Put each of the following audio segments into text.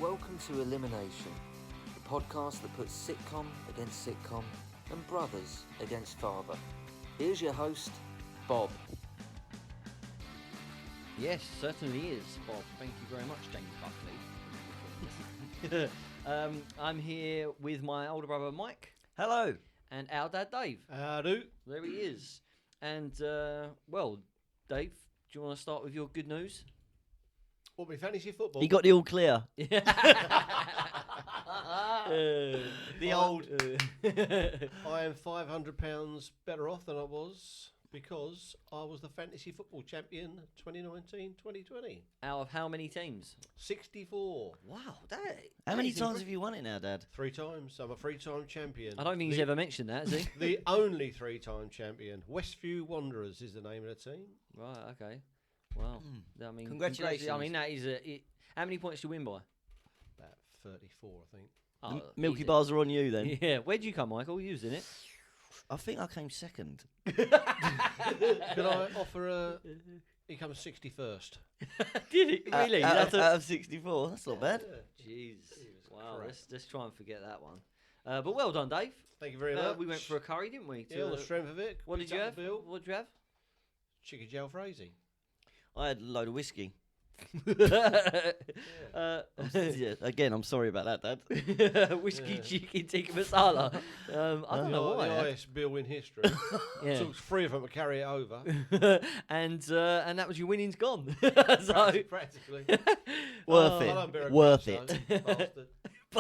Welcome to Elimination, the podcast that puts sitcom against sitcom and brothers against father. Here's your host, Bob. Yes, certainly is, Bob. Thank you very much, James Buckley. I'm here with my older brother, Mike. Hello. And our dad, Dave. Howdy. There he is. And, well, Dave, do you want to start with your good news? What, we fantasy football? He got the all clear. The old. I am £500 better off than I was because I was the fantasy football champion 2019-2020. Out of how many teams? 64. Wow, that. How many times have you won it now, Dad? 3 times. I'm a 3-time champion. I don't think he's ever mentioned that, has he? The only 3-time champion. Westview Wanderers is the name of the team. Right, okay. Wow. I mean, Congratulations. I mean, that is how many points do you win by? About 34, I think. Oh, Milky easy. bars are on you then. Yeah, where'd you come, Michael? You was in it. I think I came second. Could I offer he comes 61st. Did it? Really? Out of 64. That's not bad. Jeez. Wow, correct. let's try and forget that one. But well done, Dave. Thank you very much. We went for a curry, didn't we? Yeah, on the strength of it. What did you have? Bill. What did you have? Chicken jalfrezi. I had a load of whiskey. Uh, Yeah, again, I'm sorry about that, Dad. Whiskey chicken tikka masala. I don't know why. The highest bill in history. Yeah. Took 3 of them to carry it over. and that was your winnings gone. So Practically. Worth I don't bear it. a Worth grudge, it. though,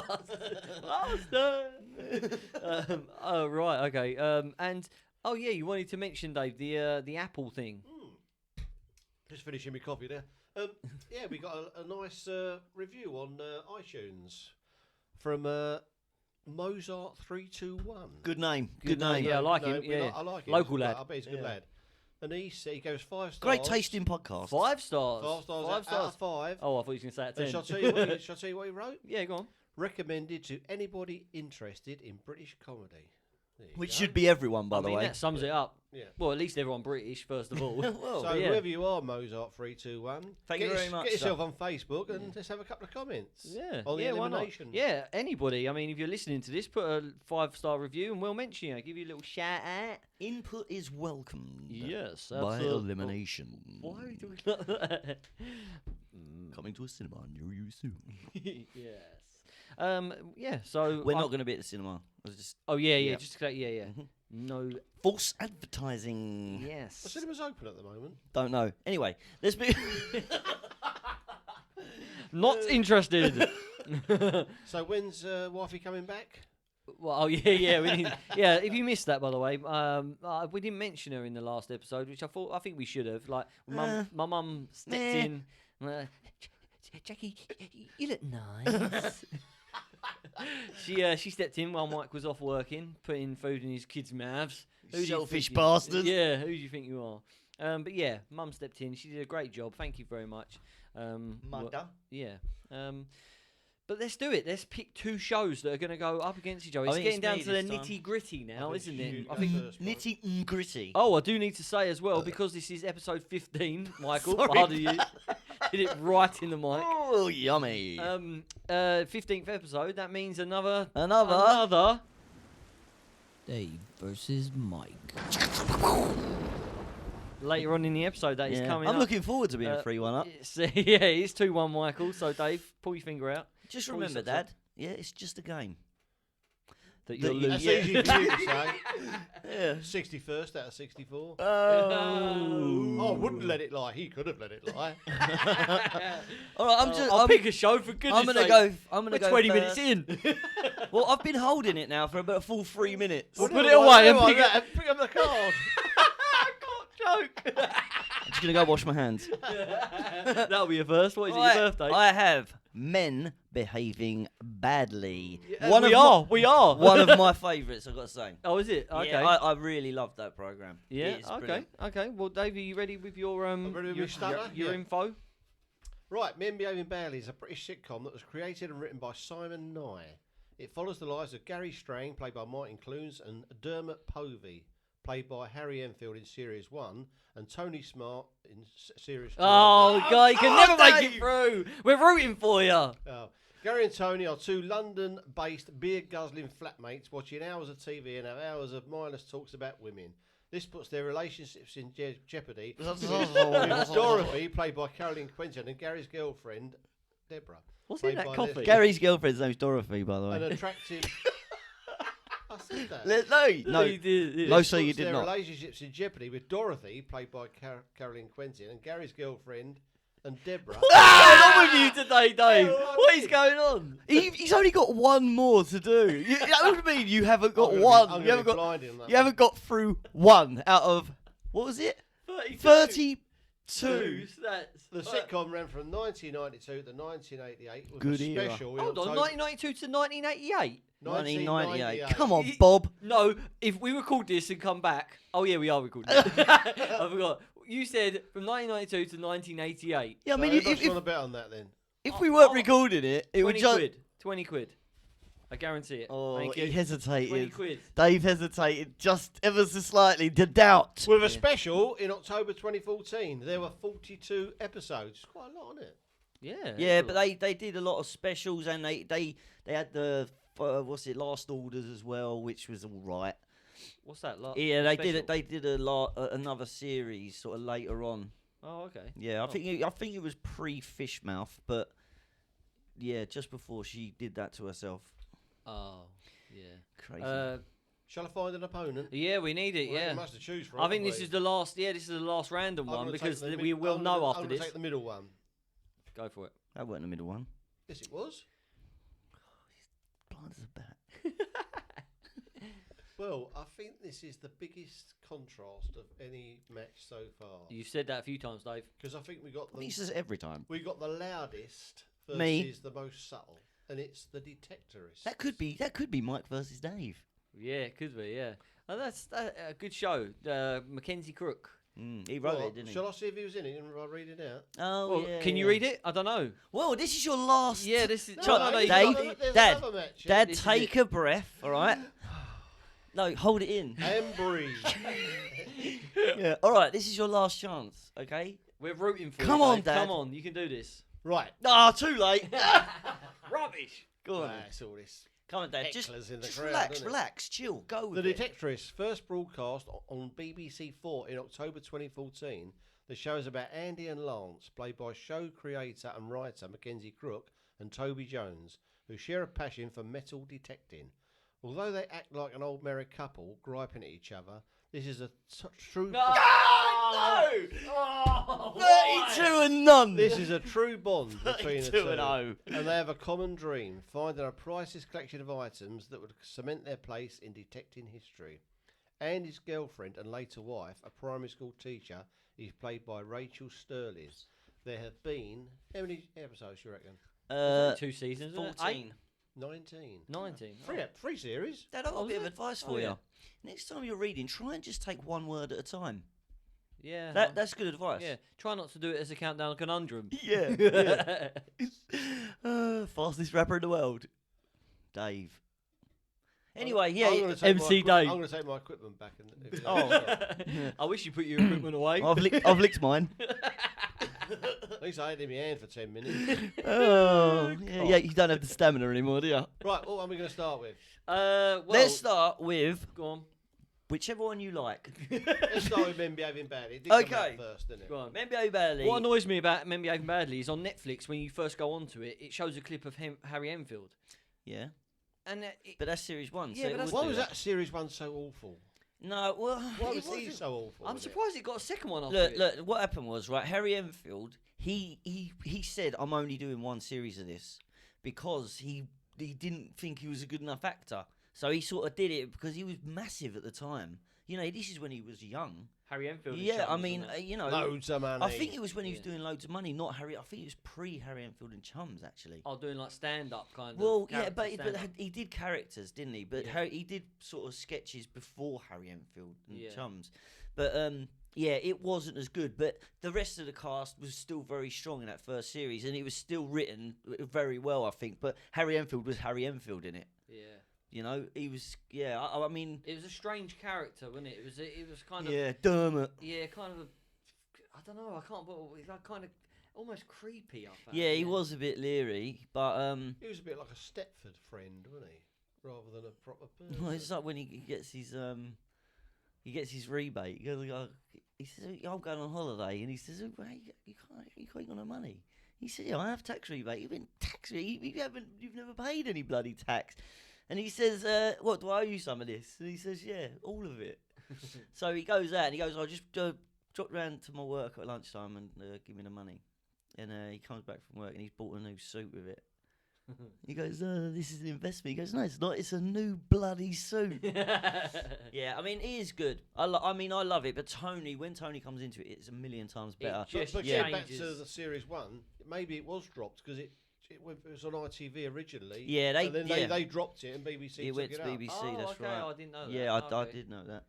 bastard. Bastard. Oh right, okay. And oh yeah, you wanted to mention, Dave, the Apple thing. Just finishing my coffee there. Yeah, we got a nice review on iTunes from Mozart321. Good name. Good name. Yeah, I like him. We Yeah, I like him. Local He's- lad. I bet he's a good Yeah. lad. And he goes 5 stars. Great tasting podcast. 5 stars. 5 stars. 5 stars. Out of 5. Oh, I thought you were going to say And at 10. shall I tell you what he wrote? Yeah, go on. Recommended to anybody interested in British comedy. There you Which go. should be everyone, by I the mean, way. that sums it up. Yeah. Well, at least everyone British, first of all. Well, So yeah. whoever you are, Mozart321, Thank you very much, Get yourself sir. on Facebook and let's have a couple of comments. Yeah, On the yeah, why not? Elimination. Yeah, anybody. I mean, if you're listening to this, put a 5-star review and we'll mention you. Give you a little shout out. Input is welcomed. Yes, By absolutely. elimination. Why are we doing like that? Coming to a cinema near you soon. Yes. Yeah. So We're not going to be at the cinema. I was just Oh yeah. Yeah. Just yeah. Mhm. No. false advertising. The Yes. cinema's open at the moment. Don't know. Anyway, let's be. Not interested. So when's wifey coming back? Well, oh yeah. We need, yeah. If you missed that, by the way, we didn't mention her in the last episode, which I think we should have. Like, my mum stepped in. Jackie, you look nice. She stepped in while Mike was off working, putting food in his kids' mouths. Who do you Selfish think you- bastard. Yeah, who do you think you are? But yeah, Mum stepped in. She did a great job. Thank you very much. Mother. Yeah. But let's do it. Let's pick 2 shows that are going to go up against each other. I It's think getting it's down me to the this time. nitty gritty now, I isn't think it? you I go think. first, Mike. Nitty and gritty. Oh, I do need to say as well, because this is episode 15, Michael. Sorry. Pardon you. Did it right in the mic. Oh, yummy. 15th episode. That means another Dave versus Mike. later on in the episode that is coming I'm up. looking forward to being Uh, 3-1 up. Yeah, it's 2-1, Michael. So Dave, pull your finger out. Just pull your remember, socks up. Dad. Yeah, it's just a game. That That you'll you- lose. That's easy for you to say. Yeah. 61st out of 64. Oh. I wouldn't let it lie. He could have let it lie. All right, I'm just. I'll I'm, pick a show for goodness I'm gonna sake. go. I'm gonna We're go. 20 first. minutes in. Well, I've been holding it now for about a full 3 minutes. We'll Well, put it never mind, away and never pick mind it. that, pick up the card. Joke. I'm just gonna go wash my hands. That'll be a first. What is it, your birthday? I have men behaving badly. We are. One of my favourites, I've got to say. Oh, is it? Okay. Yeah, I really loved that programme. Yeah. It's Okay. brilliant. Okay. Well, Dave, are you ready with your ready with my stutter? your Yeah. info? Right, Men Behaving Badly is a British sitcom that was created and written by Simon Nye. It follows the lives of Gary Strang, played by Martin Clunes, and Dermot Povey, played by Harry Enfield in Series 1, and Tony Smart in Series 2. Oh, God, you can never make it Dave! through. We're rooting for you. Oh. Gary and Tony are two London-based beer-guzzling flatmates watching hours of TV and have hours of mindless talks about women. This puts their relationships in jeopardy. With Dorothy, played by Caroline Quentin, and Gary's girlfriend, Deborah. What's in that coffee? Leslie. Gary's girlfriend's name's Dorothy, by the way. An attractive... I said that. No, you did. no, so you Puts did their not. relationships in jeopardy with Dorothy, played by Caroline Quentin, and Gary's girlfriend, and Deborah. What's going on with you today, Dave? What is going on? He's only got one more to do. That would mean you haven't got I'm one. gonna You haven't be got. blinded on that You haven't got through one out of what was it? 32. That's The sitcom ran from 1992 to 1988 with Good a era. special in Hold on, October 1992 to 1988. 1998. Come on, Bob. No, if we record this and come back. Oh yeah, we are recording. I forgot. You said from 1992 to 1988. Yeah, I mean, who's on a bet on that then? if we weren't recording it, it would 20 just. quid. 20 quid. I guarantee it. Oh, Thank he you. 20 hesitated. quid. Dave hesitated just ever so slightly. The doubt. With a special in October 2014. There were 42 episodes. Quite a lot on it. Yeah. Yeah, but they did a lot of specials, and they had the what's it, Last Orders as well, which was all right. What's that? Yeah, they special? did it. They did another series sort of later on. Oh, okay. Yeah, I think it was pre-Fishmouth, but yeah, just before she did that to herself. Oh, yeah. Crazy. Shall I find an opponent? Yeah, we need it. Well, Yeah. you must have choose from. I think this is the last. Yeah, this is the last random one because we will know after I'm this. gonna take the middle one. Go for it. That wasn't the middle one. Yes, it was. Blind as a bat. Well, I think this is the biggest contrast of any match so far. You've said that a few times, Dave. Because I think He says it every time. we got the loudest versus Me. the most subtle, and it's the Detectorists. That could be Mike versus Dave. Yeah, it could be. Yeah. Oh, that's a good show. Mackenzie Crook. He wrote Well, it, didn't he? shall I see if he was in it and I'll read it out? Oh, Well, yeah. can you yeah. read it? I don't know. Well, this is your last. Yeah, this is. Chuck, no, Dave, there's Dad, another match. Dad, This is take it. a breath. All right. No, hold it in. And breathe. Yeah. All right. This is your last chance. Okay. We're rooting for Come you. on, Dave. Dad. Come on, you can do this. Right. Ah, too late. Rubbish. Go on. That's all this. Come on, Dad. Just hecklers in the crowd, relax, isn't it? relax, chill. Go The with it. Detectorists first broadcast on BBC 4 in October 2014. The show is about Andy and Lance, played by show creator and writer Mackenzie Crook and Toby Jones, who share a passion for metal detecting. Although they act like an old married couple, griping at each other, this is a true. No! Oh, 32 and none. This is a true bond between the 32 two, and 0. and they have a common dream: finding a priceless collection of items that would cement their place in detecting history. Andy's girlfriend and later wife, a primary school teacher, is played by Rachel Sterling. There have been how many episodes you reckon? 2 seasons. isn't it? 14. 19. 19. Three series. Dad, I've got Oh, a bit is of it? advice Oh, for yeah. you. Next time you're reading, try and just take one word at a time. Yeah. That's good advice. Yeah. Try not to do it as a countdown conundrum. Yeah. Fastest rapper in the world. Dave. Anyway, yeah. I'm gonna take MC my Dave. I'm going to take my equipment back. And, I wish you put your equipment away. I've licked mine. At least I had it in my hand for 10 minutes. Oh, yeah, you don't have the stamina anymore, do you? Right, what are we going to start with? Well, Let's start with go on. whichever one you like. Let's start with Men Behaving Badly. It did come Okay. out first, didn't it? Go on. Maybe O'Bailey. What annoys me about Men Behaving Badly is on Netflix, when you first go onto it, it shows a clip of Harry Enfield. Yeah, And but that's series 1. Yeah, so but it that's would Why do was that series 1 so awful? No, well, Why it was he wasn't- so awful? I'm with it? surprised it got a second one after Look, it. look. What happened was, right? Harry Enfield. He said, "I'm only doing one series of this because he didn't think he was a good enough actor. So he sort of did it because he was massive at the time. You know, this is when he was young. Harry Enfield. and Yeah, I Chums, mean, wasn't it? you know, Loads of money. I think it was when he was Yeah. doing loads of money, not Harry. I think it was pre-Harry Enfield and Chums, actually. Oh, doing like stand-up kind of. Well, yeah, character but stand-up. he did characters, didn't he? But Yeah. he did sort of sketches before Harry Enfield and Yeah. Chums. But yeah, it wasn't as good. But the rest of the cast was still very strong in that first series, and it was still written very well, I think. But Harry Enfield was Harry Enfield in it. Yeah. You know, he was. Yeah, I mean. It was a strange character, wasn't it? It was kind of. Yeah, Dermot. Yeah, kind of. I don't know. I can't. But like kind of almost creepy. I found. Yeah, he was a bit leery, but He was a bit like a Stepford friend, wasn't he? Rather than a proper person. well, it's like when he gets his rebate. He says, "I'm going on holiday," and he says, "Oh, hey, you ain't got no money." He said, "Yeah, I have tax rebate. You've been tax rebate. You've never paid any bloody tax." And he says, "What, do I owe you some of this?" And he says, "Yeah, all of it." So he goes out and he goes, "I'll just drop round to my work at lunchtime and give me the money." And he comes back from work and he's bought a new suit with it. He goes, "This is an investment." He goes, "No, it's not. It's a new bloody suit." Yeah, I mean, it is good. I love it. But when Tony comes into it, it's a million times better. just But Yeah. getting back to the series 1, maybe it was dropped because it was on ITV originally. Yeah, they dropped it and BBC it took went it to up. BBC. Oh, That's okay. right. I didn't know that. Yeah, I Okay. did know that.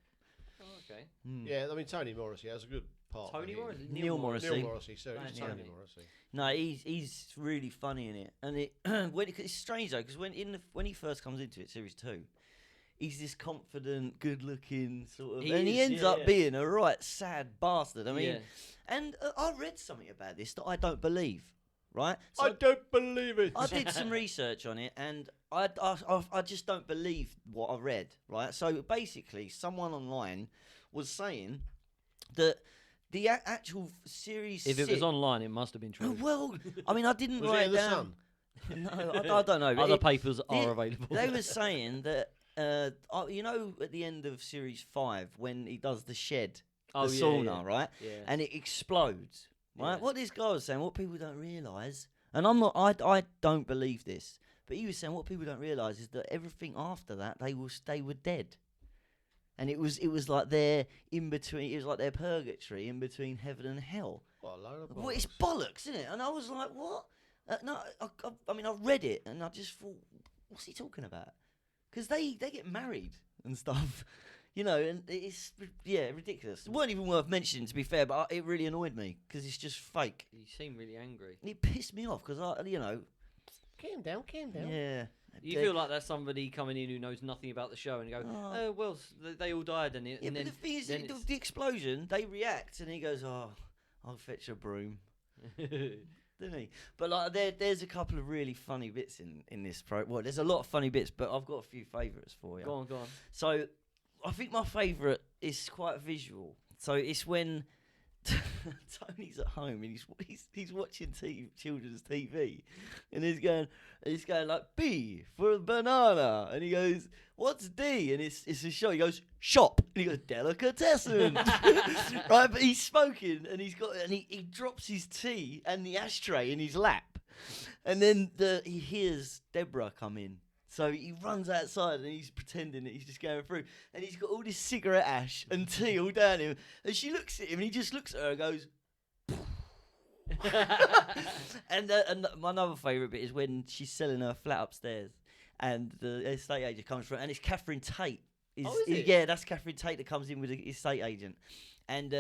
Oh, okay. Mm. Yeah, I mean Tony Morrissey has a good part. Tony for him. Morrissey. Neil Morrissey. Neil Morrissey, so it's Yeah. Tony Morrissey. No, he's really funny in it, and it's strange though because when he first comes into it, series 2, he's this confident, good-looking sort of, and he ends up being a right sad bastard. I mean, and I read something about this that I don't believe. Right? So I don't believe it. I did some research on it, and I just don't believe what I read. Right? So basically, someone online was saying that the actual series. If it was online, it must have been true. Well, I mean, I didn't Was write it in it the down. Sun? No, I don't know. but Other papers are available. They were saying that, you know, at the end of series 5 when he does the shed, the sauna, right, Yeah. and it explodes. Right, Yeah. what this guy was saying, what people don't realise, and I don't believe this, but he was saying what people don't realise is that everything after that they were dead, and it was like their in between. It was like their purgatory in between heaven and hell. What a load of Well, it's bollocks. bollocks, isn't it? And I was like, what? No, I mean, I read it and I just thought, what's he talking about? Because they get married and stuff, you know, and it's ridiculous. It weren't even worth mentioning, to be fair, but it really annoyed me because it's just fake. You seem really angry. It pissed me off because Calm down. yeah. You feel like that's somebody coming in who knows nothing about the show and go, Oh. "Oh well, they all died," and Yeah, and but then the thing is, then the explosion, they react, and he goes, "Oh, I'll fetch a broom." Didn't he? But like, there's a couple of really funny bits in this Well, there's a lot of funny bits, but I've got a few favourites for you. Go on. So, I think my favourite is quite visual. So it's when Tony's at home and he's watching children's TV, and he's going like B for a banana, and he goes, "What's D?" And it's a shop. He goes, "Shop," and he goes, "Delicatessen." Right, but he's smoking, and he drops his tea and the ashtray in his lap, and then he hears Deborah come in. So he runs outside and he's pretending that he's just going through, and he's got all this cigarette ash and tea all down him. And she looks at him and he just looks at her and goes, and my other favourite bit is when she's selling her flat upstairs, and the estate agent comes through, and it's Catherine Tate. Is it? Yeah, that's Catherine Tate that comes in with the estate agent, and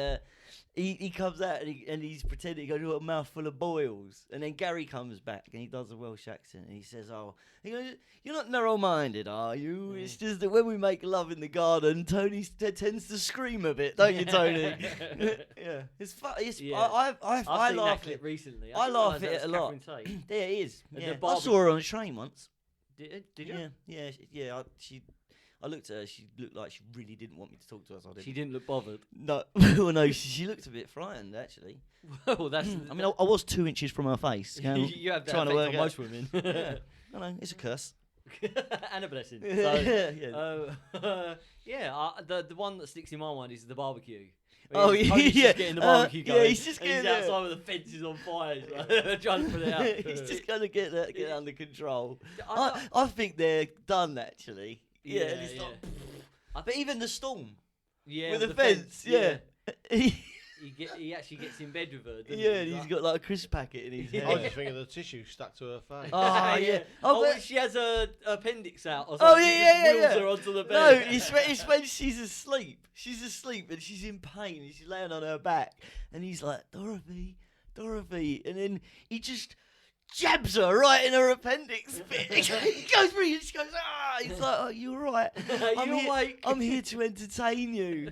he comes out and he's pretending he goes, "A mouthful of boils," and then Gary comes back and he does a Welsh accent and he says, he goes, "You're not narrow-minded, are you? It's just that when we make love in the garden, Tony tends to scream a bit, don't you, Tony?" Yeah, it's fun. Yeah. I I've seen laugh that at clip it. recently. I didn't laugh realise at that it a was lot. Catherine Tate. There it is. At Yeah. the I saw her on a train once. Did you? Yeah. I looked at her. She looked like she really didn't want me to talk to her. So I didn't. She didn't look bothered. No, well, no. She looked a bit frightened, actually. Well, that's. I mean, I was 2 inches from her face. you have that trying to effect work on out. most women. Yeah. I know, it's a curse. And a blessing. Yeah. The one that sticks in my mind is the barbecue. Oh, Tony's yeah. just getting the barbecue Yeah, going. he's just and getting he's it. outside with the fences on fire, like, trying to put it out. He's just going to get it under control. I- I think they're done, actually. Yeah, and it's yeah. not. But even the storm Yeah, with the fence, yeah. He actually gets in bed with her. Doesn't Yeah, he? and he's got like a crisp packet in his Yeah. I was head. just thinking of the tissue stuck to her face. Oh, yeah. Oh, but- when she has her appendix out or Oh, something. yeah, she just yeah. wheels her onto the No, bed. it's when she's asleep. She's asleep and she's in pain and she's laying on her back. And he's like, Dorothy. And then he just jabs her right in her appendix bit. He goes through and she goes, ah. He's like, "Oh, you're right. You awake?" I'm here to entertain you."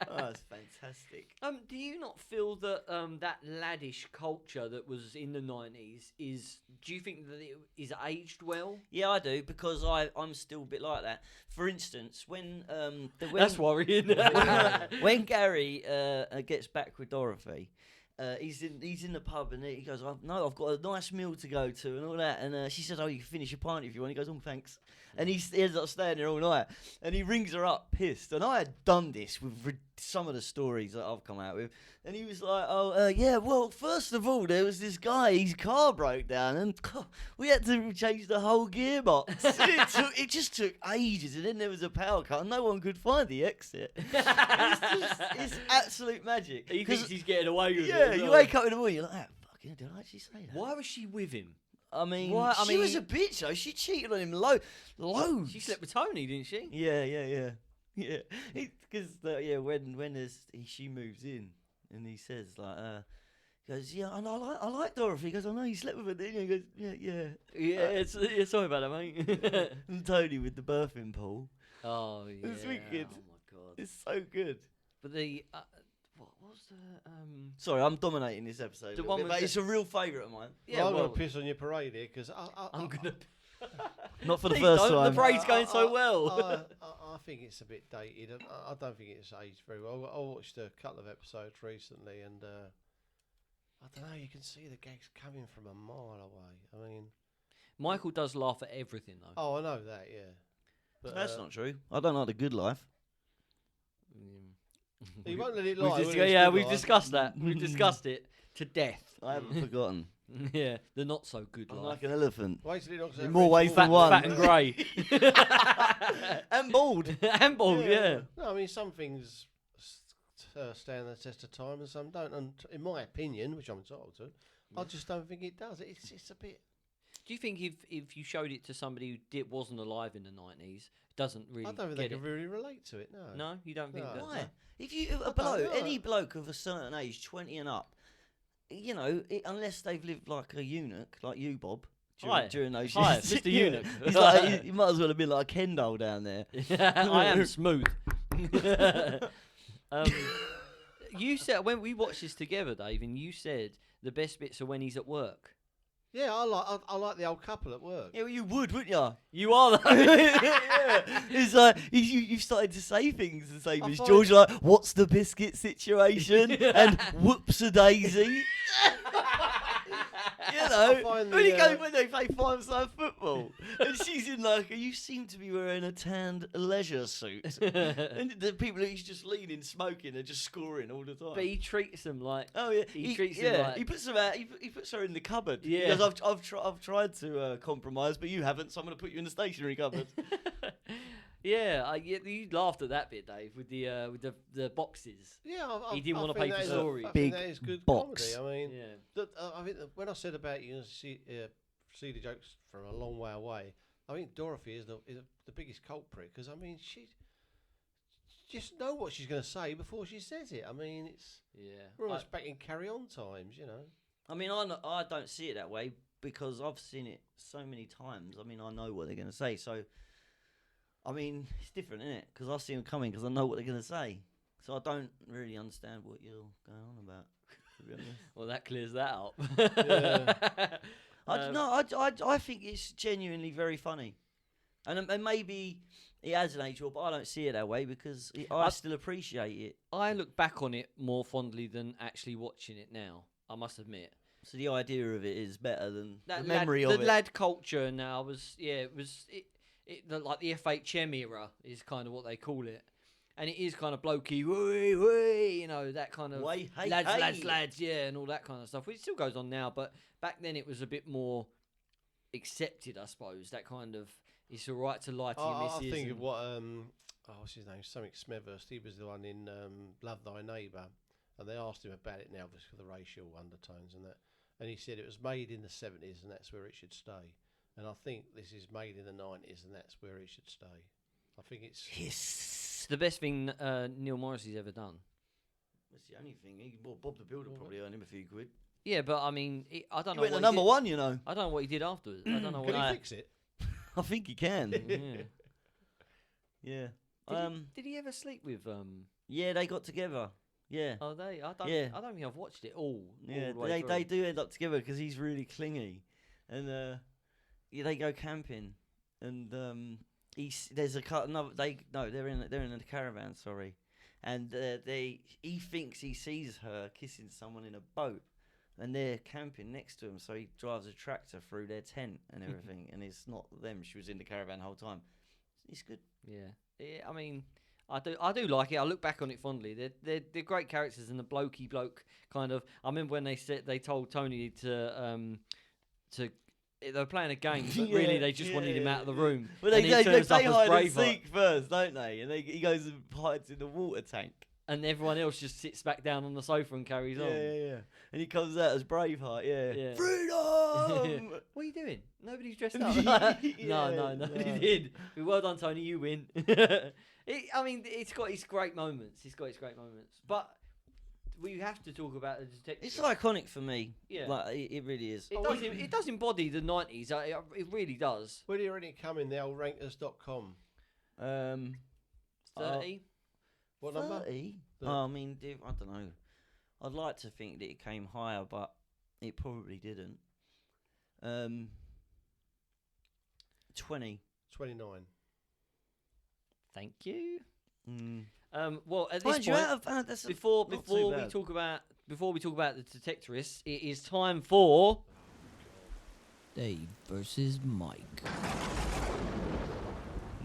Oh, it's Fantastic. Do you not feel that that laddish culture that was in the 90s is? Do you think that it is aged well? Yeah, I do, because I'm still a bit like that. For instance, when That's worrying. when Gary gets back with Dorothy, he's in the pub and he goes, "No, I've got a nice meal to go to and all that." And she says, "Oh, you can finish your pint if you want." He goes, "Oh, thanks." And he ends up staying there all night. And he rings her up, pissed. And I had done this with some of the stories that I've come out with. And he was like, yeah, well, first of all, there was this guy, his car broke down. And we had to change the whole gearbox. It just took ages. And then there was a power cut. And no one could find the exit. It's absolute magic. He thinks he's getting away with it. Yeah, you wake up in the morning, you're like, fucking, did I actually say that? Why was she with him? I mean, What? she was a bitch, though. She cheated on him loads. She slept with Tony, didn't she? Yeah. Because when she moves in and he says like, he goes, yeah, and I like Dorothy. He goes, I know you slept with her, didn't you? He goes, yeah. Sorry about that, mate. And Tony with the birthing pool. Oh yeah. It's wicked. Oh my god. It's so good. But the what was the Sorry, I'm dominating this episode. The The one one, with but the- it's a real favourite of mine. Yeah, I'm well, going to piss on your parade here because I'm gonna. Not for the Please first don't, time. The parade's going so well. I think it's a bit dated. I don't think it's aged very well. I watched a couple of episodes recently, and I don't know. You can see the gags coming from a mile away. I mean, Michael does laugh at everything though. oh, I know that, yeah. But That's not true. I don't like The Good Life. He won't let it We've lie. dis- will he? It's yeah, good we've life. discussed that. We've discussed it to death. I haven't forgotten. Yeah, the not so good I'm life. like an elephant. Wait till he knocks In out more Rich ways than Morgan. one. Fat and grey. And bald. And bald, yeah. No, I mean some things stand the test of time and some don't. And in my opinion, which I'm entitled to, I just don't think it does. It's a bit. Do you think if you showed it to somebody who wasn't alive in the 90s, doesn't really I don't think get they it? can really relate to it. No. No, you don't think No. that? Why? If you don't know. any bloke of a certain age, 20 and up, you know, unless they've lived like a eunuch, like you, Bob, Hi. during those Hi, years. Mr. Eunuch. He's like, you might as well have been like a Ken doll down there. I am smooth. You said when we watched this together, Dave, and you said the best bits are when he's at work. Yeah, I like the old couple at work. Yeah, well, you would, wouldn't you? You are the Yeah. It's like you've started to say things the same I as find- George, like, what's the biscuit situation? And whoops a daisy. You know, find when, the, when they play five-side football, and she's in like, you seem to be wearing a tanned leisure suit, and the people who's just leaning, smoking, are just scoring all the time. But he treats them like. Oh yeah, He treats them like- he puts them out. He puts her in the cupboard. He Yeah. goes, I've tried to compromise, but you haven't, so I'm going to put you in the stationery cupboard. Yeah, you laughed at that bit, Dave, with the boxes. Yeah, He didn't I wanna think pay for that is story. I Big think that is good box. comedy. I mean, Yeah. I think that when I said about see the jokes from a long way away, I think Dorothy is the biggest culprit because I mean she just know what she's going to say before she says it. I mean we're Yeah. almost back in Carry On times, you know. I mean, I don't see it that way because I've seen it so many times. I mean, I know what they're going to say. So, I mean, it's different, isn't it? Because I see them coming because I know what they're going to say. So I don't really understand what you're going on about, to be honest. Well, that clears that up. I think it's genuinely very funny. And maybe it has an age, but I don't see it that way because I still appreciate it. I look back on it more fondly than actually watching it now, I must admit. So the idea of it is better than That the memory of the it. lad culture now like the FHM era is kind of what they call it, and it is kind of blokey, you know, that kind of Way, hey, lads, hey. yeah, and all that kind of stuff. Which still goes on now, but back then it was a bit more accepted, I suppose. That kind of it's all right to lie to your I missus. think of and- what what's his name? Something Smethurst. He was the one in Love Thy Neighbour, and they asked him about it now because of the racial undertones and that, and he said it was made in the 70s and that's where it should stay. And I think this is made in the 90s and that's where it should stay. I think it's It's the best thing Neil Morrissey's ever done. That's the only thing. Bob the Builder probably earned him a few quid. Yeah, but I mean, I don't He know. went what to number did. one, you know. I don't know what he did afterwards. I don't know can what. he fix it? I think he can. Yeah. Yeah. Did he ever sleep with Yeah, they got together. Yeah. Are they? I don't. Yeah. I don't think I've watched it all. Yeah, all the way they through. do end up together because he's really clingy, and yeah, they go camping, and there's a cut another they're in a caravan, sorry, and he thinks he sees her kissing someone in a boat, and they're camping next to him, so he drives a tractor through their tent and everything, and it's not them. She was in the caravan the whole time. It's good. Yeah. I mean, I do like it. I look back on it fondly. They're great characters, and the blokey bloke kind of. I remember when they told Tony to they were playing a game, but really they just wanted him out of the room. But and they he turns up play as hide and Braveheart, seek first, don't they? And he goes and hides in the water tank. and everyone else just sits back down on the sofa and carries on. Yeah. And he comes out as Braveheart. Yeah. Yeah. Freedom. What are you doing? Nobody's dressed up. No, nobody did. But well done, Tony. You win. It's got its great moments. But we have to talk about the detective. It's iconic for me. Yeah. Like, it really is. It does embody the 90s. It really does. Where do you reckon it come in? The old rankers.com. 30. What number? 30? The- I mean, I don't know. I'd like to think that it came higher, but it probably didn't. 20. 29. Thank you. Mm. Well, at this Mind you, point, out of- that's before not too we bad. talk about the Detectorists, it is time for Dave versus Mike.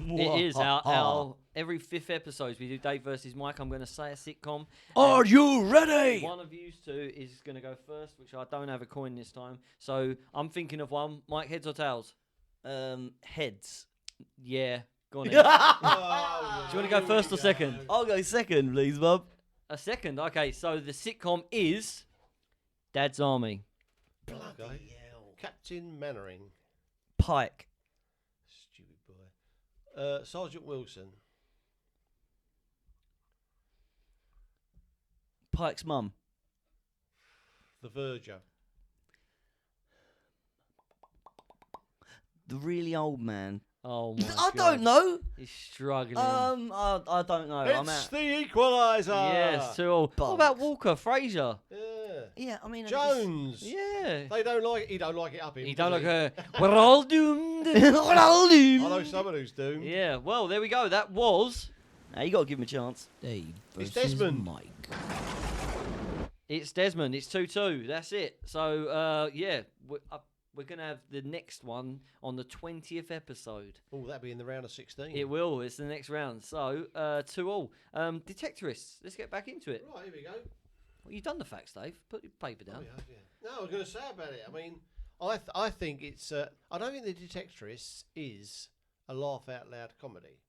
It is our every 5th episode we do Dave versus Mike. I'm going to say a sitcom. Are you ready? One of you two is going to go first, which I don't have a coin this time. So I'm thinking of one. Mike, heads or tails? Heads. Yeah, go on. Oh, Do you want to go first or second? I'll go second, please, Bob. A second. Okay, so the sitcom is Dad's Army. Bloody hell. Captain Mannering. Pike. Stupid boy. Sergeant Wilson. Pike's mum. The Verger. The really old man. Oh my I God. don't know. He's struggling. I don't know. I'm It's out. the Equalizer. Yes, too old. What Bugs. about Walker, Fraser? Yeah. Yeah, I mean, Jones. Yeah. They don't like it. He don't like it up him. He does don't look her. We're all doomed. I know someone who's doomed. Yeah, well, there we go. That was Now, you got to give him a chance. Dave It's Desmond. Mike. It's Desmond. It's 2-2. That's it. So, yeah, we're going to have the next one on the 20th episode. Oh, that'd be in the round of 16. It will. It's the next round. So, 2-all. Detectorists. Let's get back into it. Right, here we go. Well, you've done the facts, Dave. Put your paper down. Oh, yeah. No, I was going to say about it. I mean, I think it's. I don't think the Detectorists is a laugh out loud comedy,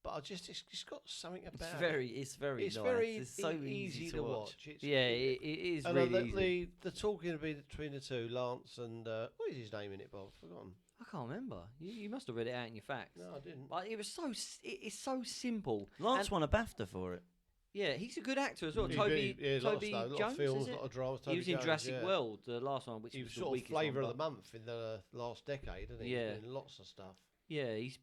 but it's got something about It's it. very It's nice. very It's so easy to watch. It's, Yeah, it is and really easy. the talking between the two, Lance and what is his name in it, Bob? Forgotten. I can't remember. You must have read it out in your facts. No, I didn't. But it was it's so simple. Lance And- won a BAFTA for it. Yeah, he's a good actor as well. He Toby really- yeah, Toby a lot Jones, of films, is a it? lot of dramas. He was in Jurassic World, the last one, which He was was the sort of weakest flavour one, of the month in the last decade, isn't he? Yeah. In lots of stuff. Yeah, he's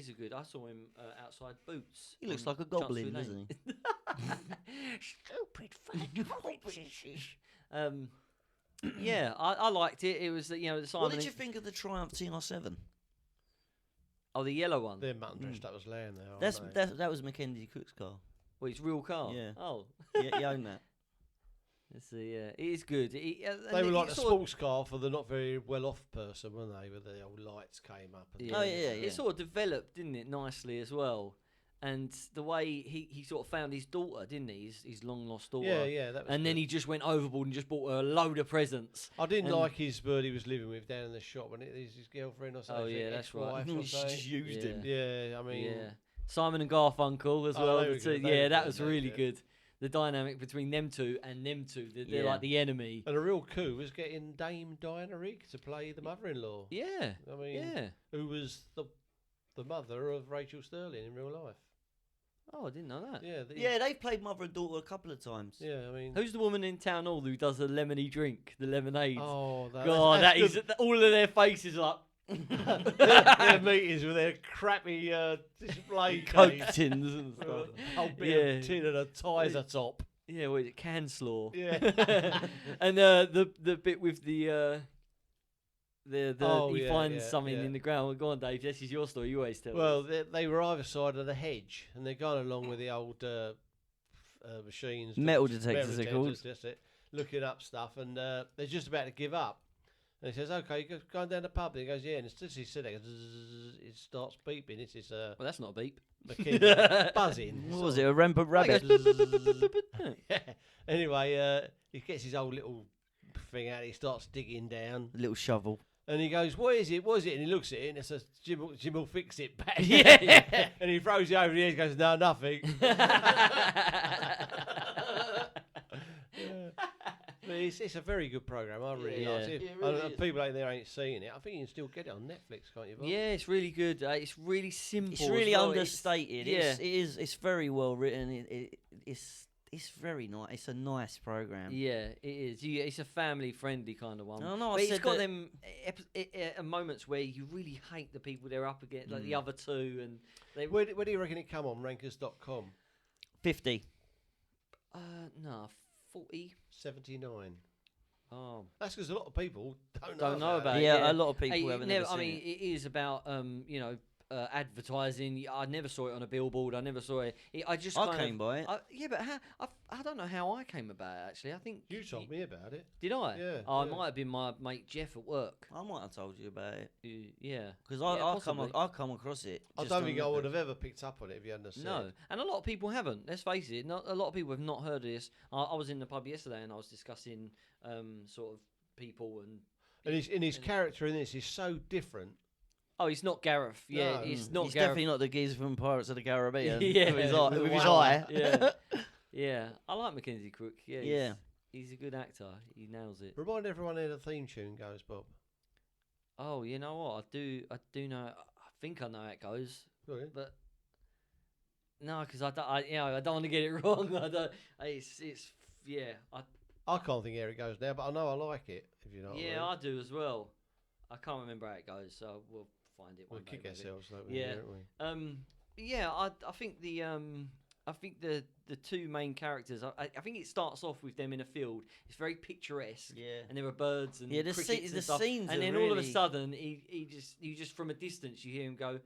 a good. I saw him outside Boots. He looks on like a goblin, Chancery doesn't Lane. Stupid fat. Yeah, I liked it. It was the Simon. What did you think of the Triumph TR7? Oh, the yellow one. They're mutton dressed up as lamb now. That's aren't they? that was Mackenzie Cook's car. Well, it's real car. Yeah. Oh, Yeah, you own that. let's see. Yeah, it is good. They were like a sports car for the not very well off person, weren't they? Where the old lights came up. And Oh, yeah. It sort of developed, didn't it, nicely as well. And the way he sort of found his daughter, didn't he? His long lost daughter. Yeah, that was And then good. he just went overboard and just bought her a load of presents. I didn't and- like his bird he was living with down in the shop, and it is his girlfriend or something. Oh, yeah, that's right. ex-wife or She something. just used him. Yeah, I mean, Yeah. Simon and Garfunkel as Oh, well. they the were two. good. They Yeah, were that good, was they were really good. good. The dynamic between them two and them two. They're Yeah. like the enemy. and a real coup was getting Dame Diana Rigg to play the mother-in-law. Yeah. I mean, Yeah. who was the mother of Rachel Sterling in real life. Oh, I didn't know that. Yeah, Yeah, they've played mother and daughter a couple of times. yeah. I mean, Who's the woman in Town Hall who does the lemony drink, the lemonade? oh, God, that is all of their faces are their meetings with their crappy display Coke case. tins and stuff. A whole bit Yeah. of tin and a Tizer top. Yeah, what is it? Canslaw. Yeah. And the bit with the Oh, he yeah, finds yeah, something yeah. in the ground. Well, go on, Dave. This is your story. You always tell. Well, us. they were either side of the hedge, and they're going along with the old machines. Metal detectors, they're called. That's it. Looking up stuff, and they're just about to give up. And he says, "Okay, you're going down the pub." And he goes, "Yeah." And it's just he said, it starts beeping. This is Well, that's not a beep. McKinsey buzzing. What was it? A rampant Right, rabbit? it goes, Yeah. Anyway, he gets his old little thing out. He starts digging down, A little shovel. and he goes, "What is it? What is it?" And he looks at it, and it says, "Jim will fix it back." Yeah. And he throws it over the edge. Goes, "No, nothing." But it's a very good program. I really like it. Yeah, I know people out there ain't seeing it. I think you can still get it on Netflix, can't you? Bob? Yeah, it's really good. It's really simple. It's really as well. understated. yeah. It is. It's very well written. It's very nice. It's a nice program. Yeah, it is. It's a family-friendly kind of one. No, I but it's said got that- them moments where you really hate the people they're up against, like the other two, and they. Where do you reckon it come on? Rankers.com. 50. No, 40. 79. Oh, That's because a lot of people don't know about it. Yeah, a lot of people Hey, haven't never, never I seen mean, it. it is about advertising. I never saw it on a billboard. I never saw it. I just I kind came by it. yeah, but I don't know how I came about it. Actually, I think You told me about it. Did I? Yeah, Oh, it yeah. might have been my mate Jeff at work. I might have told you about it Yeah. because Yeah, I come across it. I just don't on think I the- would have ever picked up on it if you hadn't have said. No, and a lot of people haven't. Let's face it. Not a lot of people have not heard of this. I was in the pub yesterday and I was discussing sort of people and His character in this is so different. oh, he's not Gareth. Yeah, No. it's not He's Gareth. definitely not the geezer from Pirates of the Caribbean. Yeah, with his with eye. the With his one eye. Yeah, yeah. I like Mackenzie Crook. Yeah, Yeah. He's a good actor. He nails it. Remind everyone how the theme tune goes, Bob. Oh, you know what? I do know. I think I know how it goes, Go ahead. but no, because I don't want to get it wrong. I don't. It's yeah. I can't think how it goes now, but I know I like it. If you know what Yeah, I I do as well. I can't remember how it goes, so we'll find it. We'll one day, kick maybe. ourselves, don't we? Yeah. Don't we? Yeah. I think the two main characters. I think it starts off with them in a field. It's very picturesque. Yeah. And there are birds and Yeah, the crickets the and stuff. scenes And are then all of a really- sudden, he just from a distance you hear him go,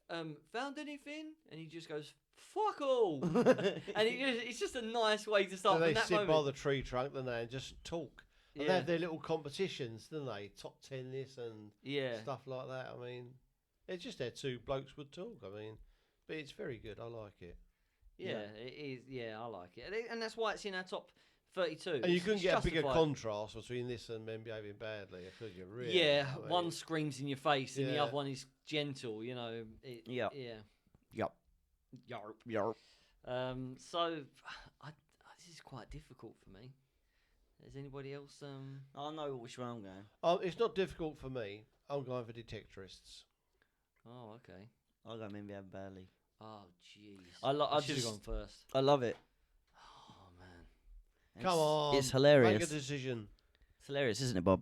"Found anything?" And he just goes, "Fuck all." And it's just a nice way to start So from they that sit moment. by the tree trunk, don't they, and just talk. And they Yeah. have their little competitions, don't they? Top 10 this and Yeah. stuff like that. I mean, it's just their two blokes would talk. I mean, but it's very good. I like it. Yeah, it is. Yeah, I like it, and that's why it's in our top 32. And you couldn't It's get a bigger justified. contrast between this and Men Behaving Badly, could you? Really? Yeah, I mean, one screams in your face, and the Yeah. other one is gentle. You know. Yep. Yeah. Yup. Yarp. Yup. So, this is quite difficult for me. Has anybody else? I know which one I'm going. it's not difficult for me. I'm going for Detectorists. Oh, okay. I'll go maybe have badly. Oh, jeez. I should have just- gone first. I love it. Oh man. Come on. It's hilarious. Make a decision. It's hilarious, isn't it, Bob?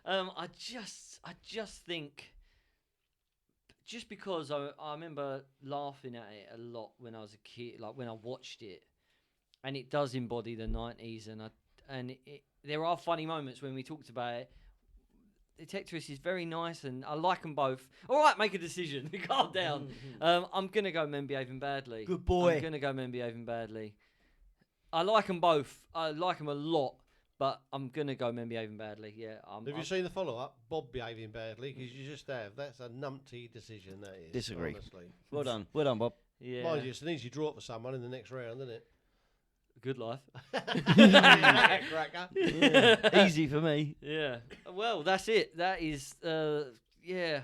I just think, just because I remember laughing at it a lot when I was a kid, like when I watched it, and it does embody the 90s, and there are funny moments when we talked about it. Detectorists is very nice, and I like them both. All right, make a decision. Calm down. I'm gonna go Men Behaving Badly. Good boy. I'm gonna go Men Behaving Badly. I like them both. I like them a lot, but I'm gonna go Men Behaving Badly. Yeah. Have you seen the follow-up? Bob Behaving Badly, because you just have. That's a numpty decision, that is. Disagree. Honestly. Well done. Well done, Bob. Yeah. Mind you, it's an easy draw for someone in the next round, isn't it? Good life. Cracker. Easy for me. Yeah. Well, that's it. That is. Yeah.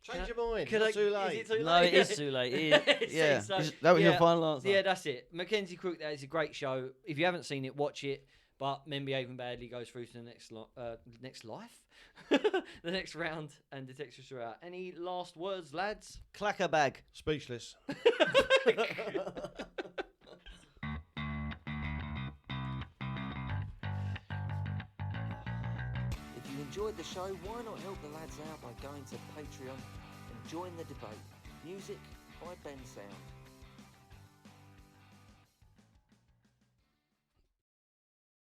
Change your mind. Could It's I- not too is late. it too No, late? it is too late. Yeah. So, That was your yeah, final answer. Yeah, that's it. Mackenzie Crook. That is a great show. If you haven't seen it, watch it. But Men Behaving Badly goes through to the next life, the next round, and Detectorists are out. Any last words, lads? Clacker bag. Speechless. If you enjoyed the show, why not help the lads out by going to Patreon and join the debate. Music by Ben Sound.